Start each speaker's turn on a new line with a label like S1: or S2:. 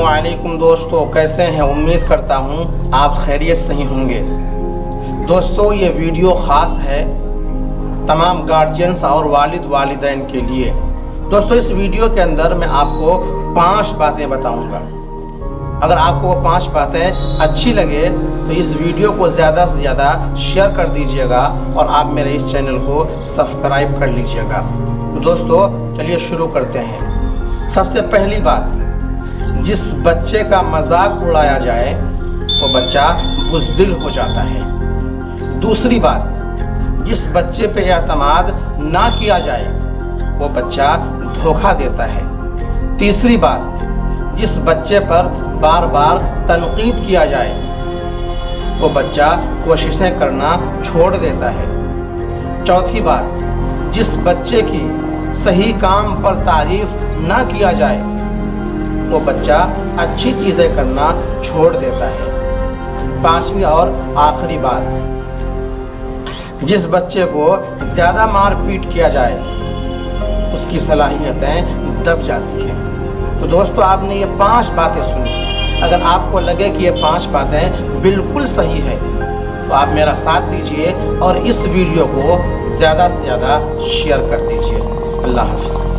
S1: अस्सलामुअलैकुम दोस्तों, कैसे हैं? उम्मीद करता हूँ आप खैरियत से ही होंगे। दोस्तों, ये वीडियो ख़ास है तमाम गार्जियंस और वालिद वालिदैन के लिए। दोस्तों, इस वीडियो के अंदर मैं आपको 5 बातें बताऊंगा। अगर आपको वो 5 बातें अच्छी लगे तो इस वीडियो को ज़्यादा से ज़्यादा शेयर कर दीजिएगा और आप मेरे इस चैनल को सब्सक्राइब कर लीजिएगा। तो दोस्तों, चलिए शुरू करते हैं। सबसे पहली बात, जिस बच्चे का मजाक उड़ाया जाए वो बच्चा बुज़दिल हो जाता है। दूसरी बात, जिस बच्चे पे एतमाद ना किया जाए वो बच्चा धोखा देता है। तीसरी बात, जिस बच्चे पर बार बार तनकीद किया जाए वो बच्चा कोशिशें करना छोड़ देता है। चौथी बात, जिस बच्चे की सही काम पर तारीफ ना किया जाए वो बच्चा अच्छी चीज़ें करना छोड़ देता है। 5वीं और आखिरी बात, जिस बच्चे को ज़्यादा मार पीट किया जाए उसकी सलाहियतें दब जाती हैं। तो दोस्तों, आपने ये 5 बातें सुनी। अगर आपको लगे कि ये 5 बातें बिल्कुल सही है तो आप मेरा साथ दीजिए और इस वीडियो को ज़्यादा से ज़्यादा शेयर कर दीजिए। अल्लाह हाफ़िज़।